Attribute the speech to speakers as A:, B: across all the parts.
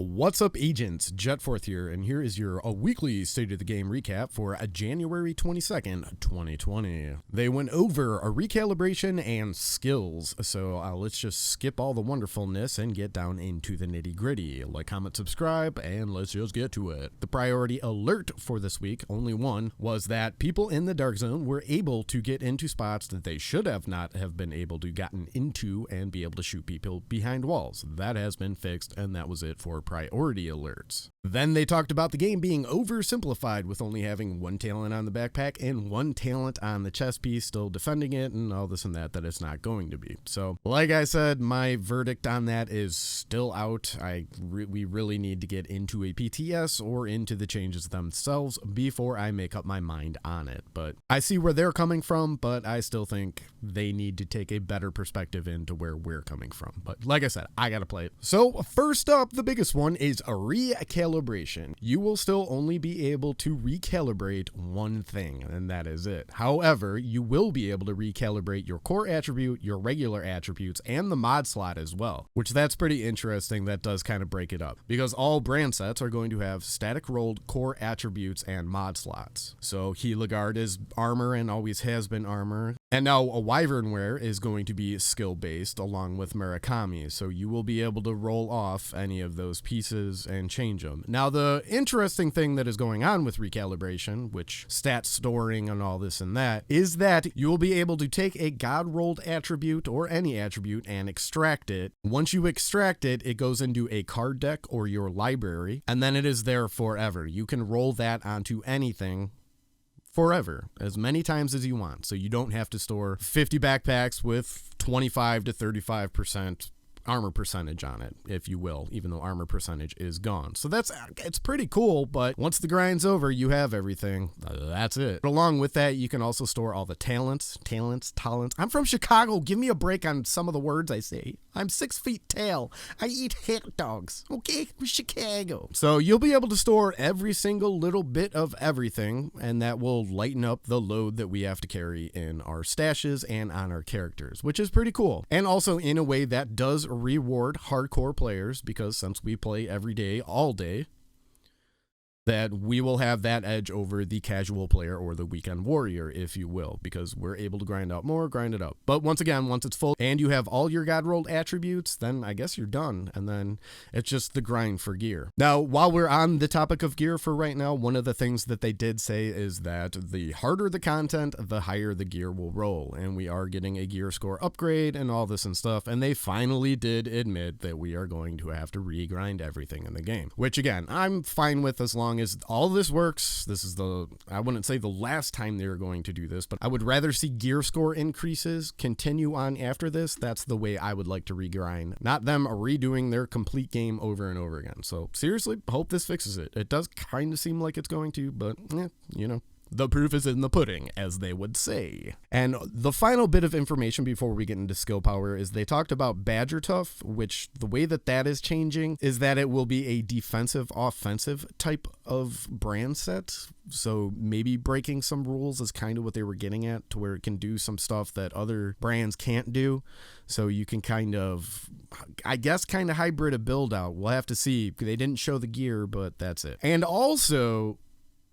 A: What's up, agents? Jetforth here, and here is your weekly State of the Game recap for January 22nd, 2020. They went over a recalibration and skills, so let's just skip all the wonderfulness and get down into the nitty-gritty. Like, comment, subscribe, and let's just get to it. The priority alert for this week, only one, was that people in the Dark Zone were able to get into spots that they should have not have been able to gotten into and be able to shoot people behind walls. That has been fixed, and that was it for priority alerts. Then they talked about the game being oversimplified with only having one talent on the backpack and one talent on the chest piece, still defending it and all this and that it's not going to be. So like I said, my verdict on that is still out. We really need to get into a PTS or into the changes themselves before I make up my mind on it. But I see where they're coming from, but I still think they need to take a better perspective into where we're coming from. But like I said, I gotta play it. So first up, the biggest one is a recalibration. You will still only be able to recalibrate one thing, and that is it. However, you will be able to recalibrate your core attribute, your regular attributes, and the mod slot as well, which that's pretty interesting. That does kind of break it up because all brand sets are going to have static rolled core attributes and mod slots. So Heligard is armor and always has been armor, and now a Wyvernware is going to be skill based along with Murakami, so you will be able to roll off any of those pieces and change them. Now, the interesting thing that is going on with recalibration, which stat storing and all this and that, is that you will be able to take a god rolled attribute or any attribute and extract it. Once you extract it, it goes into a card deck or your library, and then it is there forever. You can roll that onto anything forever, as many times as you want. So you don't have to store 50 backpacks with 25 to 35% armor percentage on it, if you will, even though armor percentage is gone. So it's pretty cool, but once the grind's over, you have everything. That's it. But along with that, you can also store all the talents. I'm from Chicago. Give me a break on some of the words I say. I'm 6 feet tall. I eat hot dogs. Okay? From Chicago. So you'll be able to store every single little bit of everything, and that will lighten up the load that we have to carry in our stashes and on our characters, which is pretty cool. And also in a way that does reward hardcore players, because since we play every day, all day, that we will have that edge over the casual player or the weekend warrior, if you will, because we're able to grind out more, grind it up. But once again, once it's full and you have all your god rolled attributes, then I guess you're done, and then it's just the grind for gear. Now, while we're on the topic of gear for right now, one of the things that they did say is that the harder the content, the higher the gear will roll, and we are getting a gear score upgrade and all this and stuff, and they finally did admit that we are going to have to regrind everything in the game, which again, I'm fine with as long as all this works. This is I wouldn't say the last time they're going to do this, but I would rather see gear score increases continue on after this. That's the way I would like to regrind, not them redoing their complete game over and over again. So seriously, hope this fixes it. It does kind of seem like it's going to, but you know. The proof is in the pudding, as they would say. And the final bit of information before we get into skill power is they talked about Badger Tough, which the way that is changing is that it will be a defensive offensive type of brand set. So maybe breaking some rules is kind of what they were getting at, to where it can do some stuff that other brands can't do. So you can kind of hybrid a build out. We'll have to see. They didn't show the gear, but that's it. And also,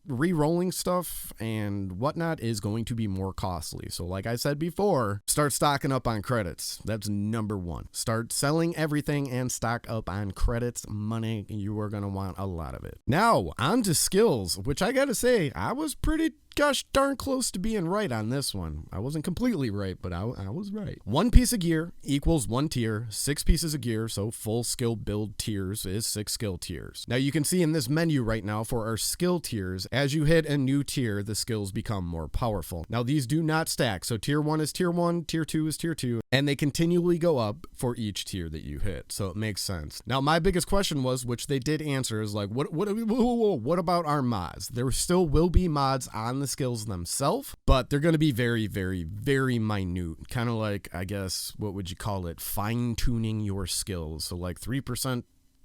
A: re-rolling stuff and whatnot is going to be more costly. So like I said before, start stocking up on credits. That's number one. Start selling everything and stock up on credits. Money, you are going to want a lot of it. Now, on to skills, which I gotta say, I was pretty gosh darn close to being right on this one. I wasn't completely right, but I was right. One piece of gear equals one tier. 6 pieces of gear, so full skill build tiers is 6 skill tiers. Now you can see in this menu right now for our skill tiers, as you hit a new tier, the skills become more powerful. Now these do not stack, so tier 1 is tier 1, tier 2 is tier 2, and they continually go up for each tier that you hit, so it makes sense. Now my biggest question was, which they did answer, is like, what about our mods? There still will be mods on the skills themselves, but they're going to be very, very, very minute. Kind of like, I guess, what would you call it? Fine-tuning your skills. So like 3%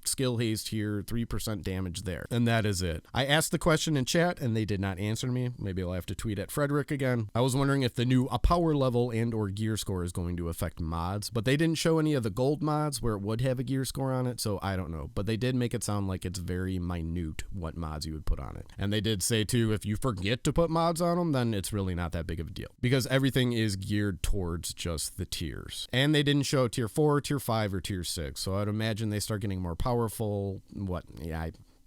A: skill haste here, 3% damage there. And that is it. I asked the question in chat and they did not answer me. Maybe I'll have to tweet at Frederick again. I was wondering if the new power level and or gear score is going to affect mods, but they didn't show any of the gold mods where it would have a gear score on it, so I don't know. But they did make it sound like it's very minute what mods you would put on it. And they did say too, if you forget to put mods on them, then it's really not that big of a deal because everything is geared towards just the tiers. And they didn't show tier 4, tier 5, or tier 6, so I'd imagine they start getting more powerful.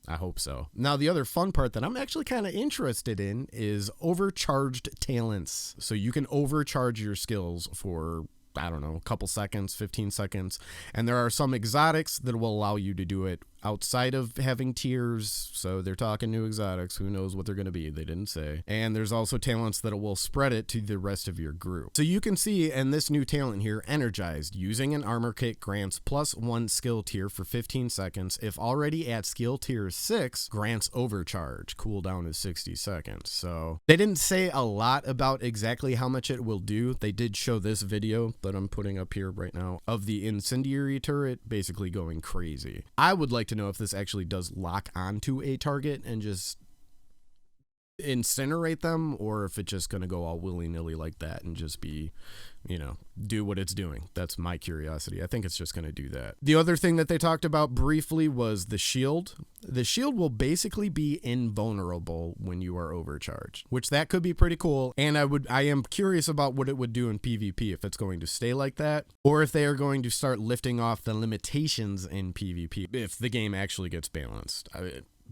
A: I hope so. Now, the other fun part that I'm actually kind of interested in is overcharged talents. So you can overcharge your skills for, I don't know, a couple seconds, 15 seconds. And there are some exotics that will allow you to do it outside of having tiers. So they're talking new exotics. Who knows what they're going to be? They didn't say. And there's also talents that will spread it to the rest of your group. So you can see in this new talent here, energized, using an armor kit grants +1 skill tier for 15 seconds. If already at skill tier 6, grants overcharge. Cooldown is 60 seconds. So they didn't say a lot about exactly how much it will do. They did show this video that I'm putting up here right now of the incendiary turret basically going crazy. I would like to know if this actually does lock onto a target and just incinerate them, or if it's just going to go all willy-nilly like that and just be, you know, do what it's doing. That's my curiosity. I think it's just going to do that. The other thing that they talked about briefly was the shield. The shield will basically be invulnerable when you are overcharged, which that could be pretty cool. And I am curious about what it would do in PvP, if it's going to stay like that, or if they are going to start lifting off the limitations in PvP, if the game actually gets balanced.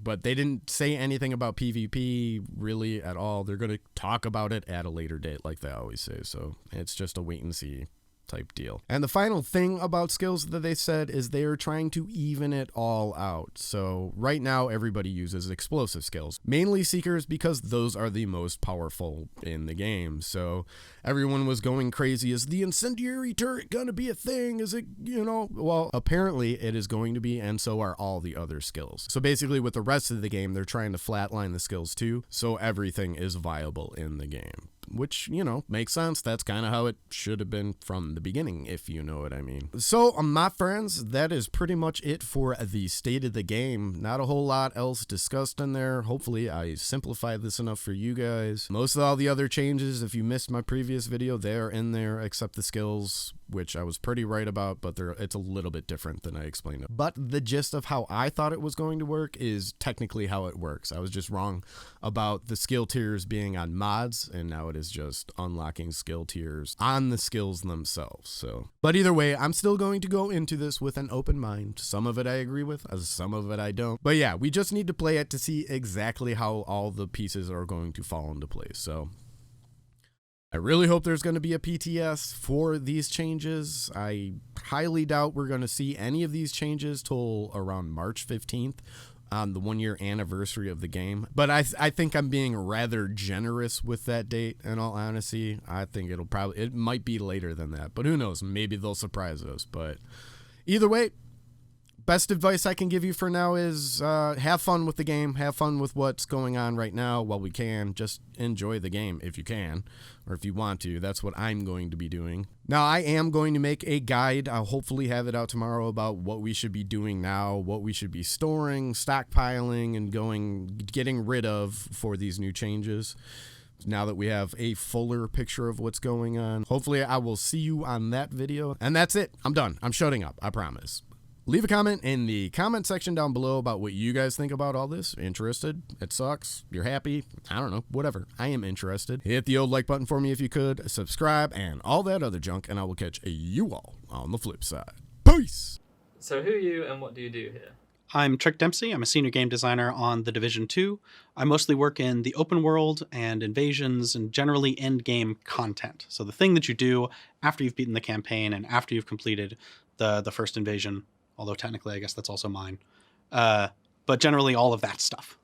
A: But they didn't say anything about PvP really at all. They're going to talk about it at a later date, like they always say. So it's just a wait and see type deal. And the final thing about skills that they said is they are trying to even it all out. So right now everybody uses explosive skills, mainly seekers, because those are the most powerful in the game. So everyone was going crazy. Is the incendiary turret gonna be a thing? Is it, you know? Well, apparently it is going to be, and so are all the other skills. So basically with the rest of the game, they're trying to flatline the skills too, so everything is viable in the game. Which, you know, makes sense. That's kind of how it should have been from the beginning, if you know what I mean. So, my friends, that is pretty much it for the state of the game. Not a whole lot else discussed in there. Hopefully, I simplified this enough for you guys. Most of all the other changes, if you missed my previous video, they're in there, except the skills, which I was pretty right about, but it's a little bit different than I explained it. But the gist of how I thought it was going to work is technically how it works. I was just wrong about the skill tiers being on mods, and now it is just unlocking skill tiers on the skills themselves. So, but either way, I'm still going to go into this with an open mind. Some of it I agree with, some of it I don't. But yeah, we just need to play it to see exactly how all the pieces are going to fall into place. So I really hope there's going to be a PTS for these changes. I highly doubt we're going to see any of these changes till around March 15th. On the 1-year anniversary of the game. But I think I'm being rather generous with that date, in all honesty. I think it might be later than that, but who knows? Maybe they'll surprise us. But either way, best advice I can give you for now is have fun with the game. Have fun with what's going on right now while we can. Just enjoy the game if you can, or if you want to. That's what I'm going to be doing. Now, I am going to make a guide. I'll hopefully have it out tomorrow about what we should be doing now, what we should be storing, stockpiling, and getting rid of for these new changes. Now that we have a fuller picture of what's going on. Hopefully, I will see you on that video. And that's it. I'm done. I'm shutting up. I promise. Leave a comment in the comment section down below about what you guys think about all this. Interested? It sucks? You're happy? I don't know. Whatever. I am interested. Hit the old like button for me if you could. Subscribe and all that other junk. And I will catch you all on the flip side. Peace!
B: So who are you and what do you do here?
C: I'm Trick Dempsey. I'm a senior game designer on The Division 2. I mostly work in the open world and invasions and generally end game content. So the thing that you do after you've beaten the campaign and after you've completed the first invasion. Although technically, I guess that's also mine. But generally, all of that stuff.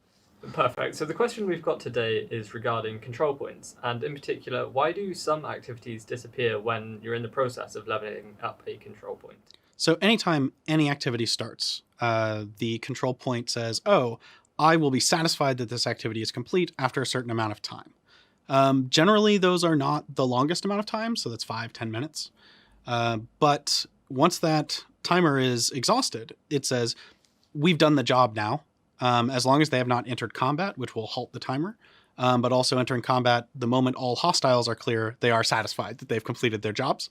B: Perfect. So the question we've got today is regarding control points. And in particular, why do some activities disappear when you're in the process of leveling up a control point?
C: So anytime any activity starts, the control point says, oh, I will be satisfied that this activity is complete after a certain amount of time. Generally, those are not the longest amount of time. So that's 5-10 minutes. But once that timer is exhausted, it says, we've done the job now. As long as they have not entered combat, which will halt the timer, but also entering combat the moment all hostiles are clear, they are satisfied that they've completed their jobs.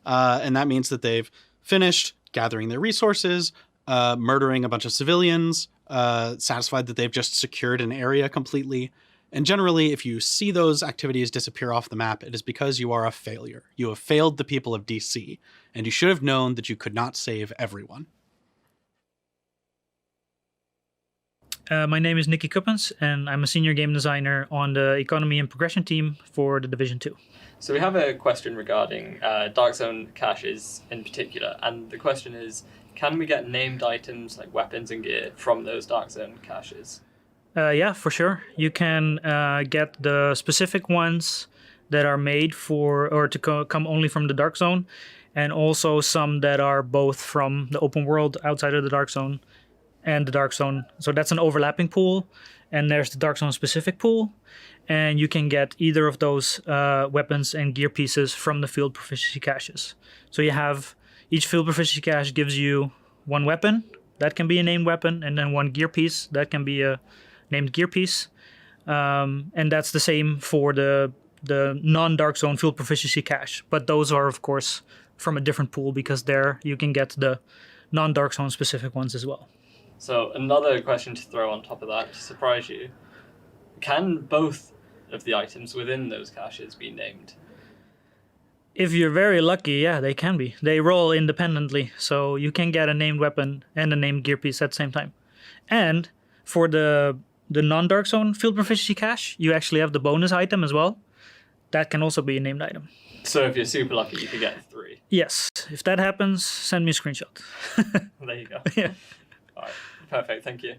C: And that means that they've finished gathering their resources, murdering a bunch of civilians, satisfied that they've just secured an area completely. And generally, if you see those activities disappear off the map, it is because you are a failure. You have failed the people of DC, and you should have known that you could not save everyone.
D: My name is Nicky Kuppens, and I'm a senior game designer on the economy and progression team for the Division 2.
B: So we have a question regarding Dark Zone caches in particular, and the question is, can we get named items like weapons and gear from those Dark Zone caches?
D: Yeah, for sure. You can get the specific ones that are made for or to come only from the Dark Zone, and also some that are both from the open world outside of the Dark Zone and the Dark Zone. So that's an overlapping pool, and there's the Dark Zone specific pool, and you can get either of those weapons and gear pieces from the field proficiency caches. So you have each field proficiency cache gives you one weapon that can be a named weapon, and then one gear piece that can be a named gear piece, and that's the same for the non-Dark Zone field proficiency cache. But those are of course from a different pool, because there you can get the non-Dark Zone specific ones as well.
B: So another question to throw on top of that to surprise you: can both of the items within those caches be named?
D: If you're very lucky, yeah, they can be. They roll independently, so you can get a named weapon and a named gear piece at the same time. And for the non-Dark Zone field proficiency cache, you actually have the bonus item as well. That can also be a named item.
B: So if you're super lucky, you could get 3.
D: Yes. If that happens, send me a screenshot.
B: There you go.
D: Yeah.
B: All right. Perfect. Thank you.